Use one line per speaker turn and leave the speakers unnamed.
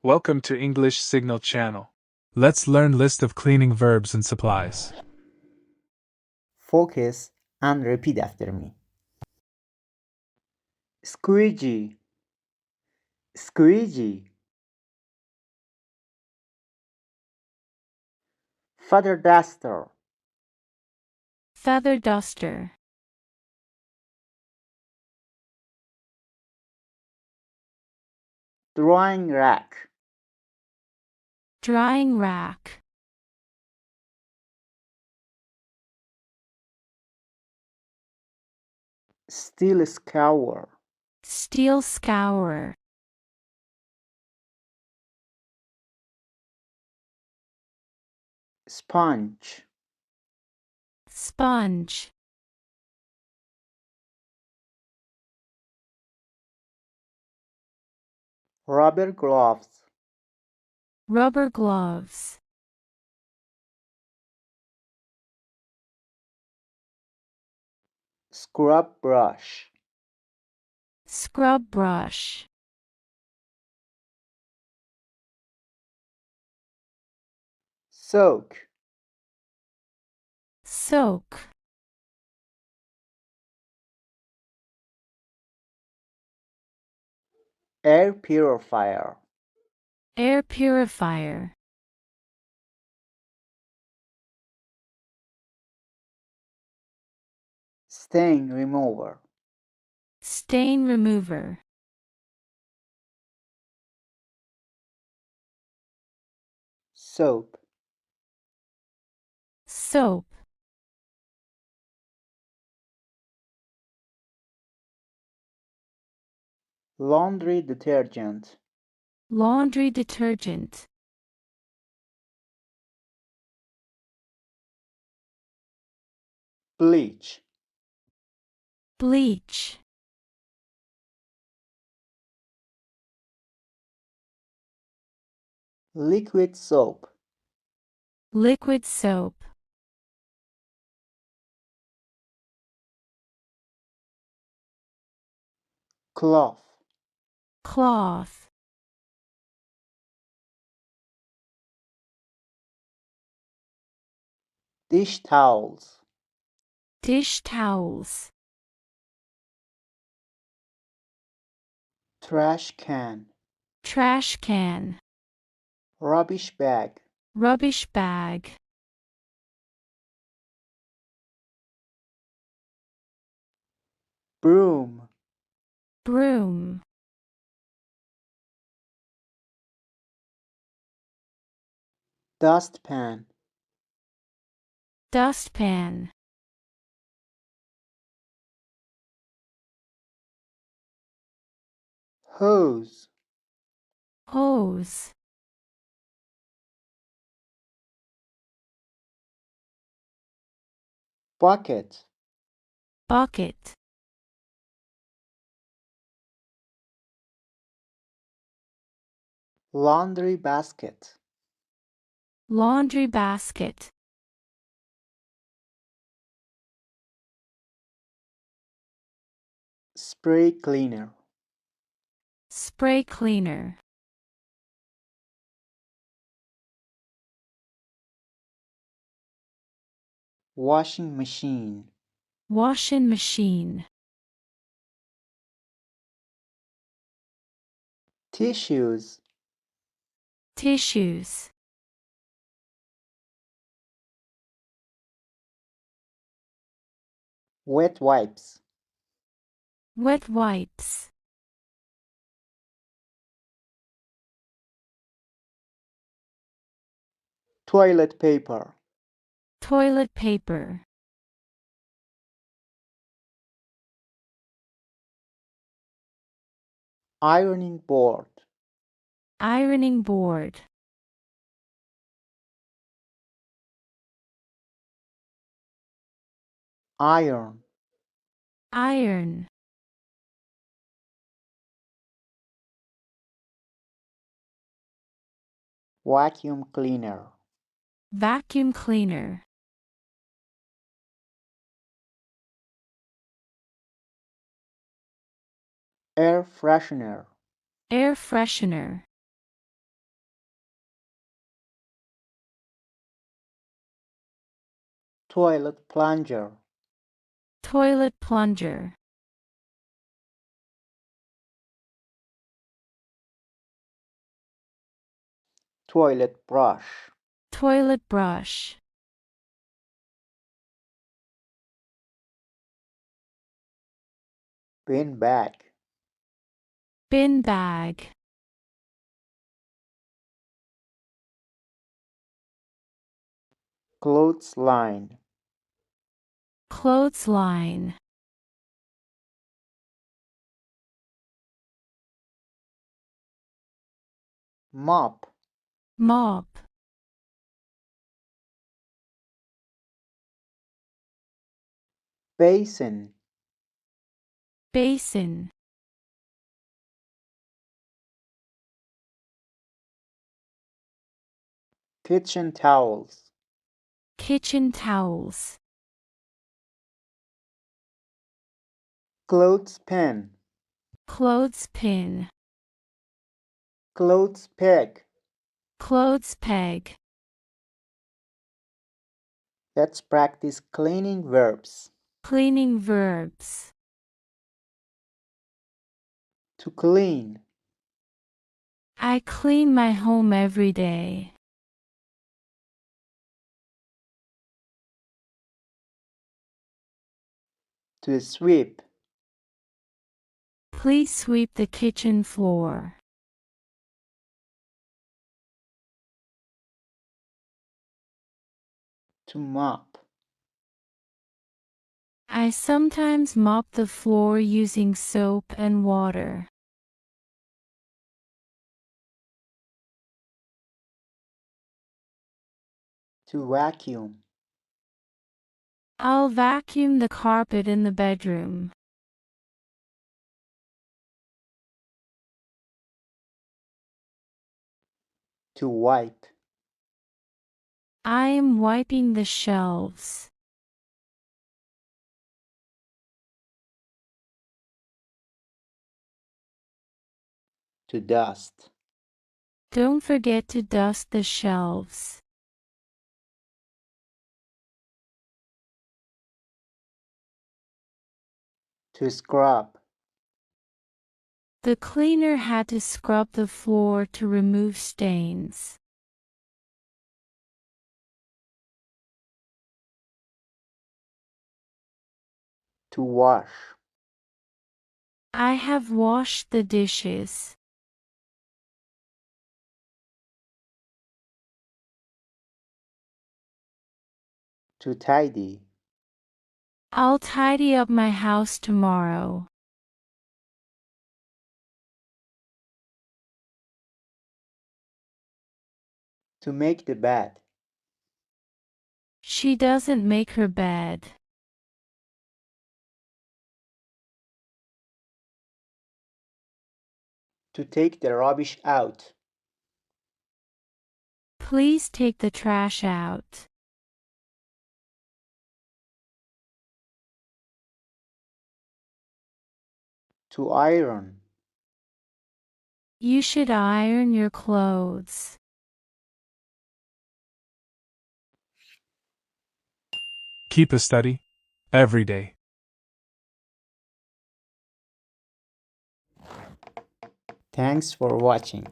Welcome to English Signal Channel. Let's learn list of cleaning verbs and supplies.
Focus and repeat after me. Squeegee, squeegee. Feather duster,
Feather duster.
drying rack,
Drying rack.
steel scour,
Steel scourer.
sponge,
Sponge.
rubber gloves,
Rubber gloves.
scrub brush,
Scrub brush.
soak,
Soak.
air purifier,
Air purifier.
stain remover,
Stain remover.
soap,
Soap.
laundry detergent,
Laundry detergent.
bleach,
Bleach.
liquid soap,
Liquid soap.
cloth,
Cloth.
dish towels,
Dish towels.
trash can,
Trash can.
rubbish bag,
Rubbish bag.
broom,
Broom.
dustpan,
Dustpan.
hose,
Hose.
bucket,
Bucket.
laundry basket,
Laundry basket.
spray cleaner,
Spray cleaner.
washing machine,
Washing machine.
tissues,
Tissues.
wet wipes,
Wet wipes.
toilet paper,
Toilet paper.
ironing board,
Ironing board.
iron,
Iron.
vacuum cleaner,
Vacuum cleaner.
air freshener,
Air freshener.
Toilet plunger.
Toilet plunger.
Toilet brush.
Toilet brush.
Bin bag.
Bin bag.
Clothesline.
Clothesline.
Mop.
Mop.
Basin.
Basin.
Kitchen towels.
Kitchen towels.
Clothespin.
Clothespin.
Clothes peg.
Clothes peg.
Let's practice cleaning verbs.
Cleaning verbs.
To clean.
I clean my home every day.
To sweep.
Please sweep the kitchen floor.
To mop.
I sometimes mop the floor using soap and water.
To vacuum.
I'll vacuum the carpet in the bedroom.
To wipe.
I am wiping the shelves.
To dust.
Don't forget to dust the shelves.
To scrub.
The cleaner had to scrub the floor to remove stains.
To wash.
I have washed the dishes.
To tidy.
I'll tidy up my house tomorrow.
To make the bed.
She doesn't make her bed.
To take the rubbish out.
Please take the trash out.
To iron.
You should iron your clothes.
Keep a study every day.
Thanks for watching.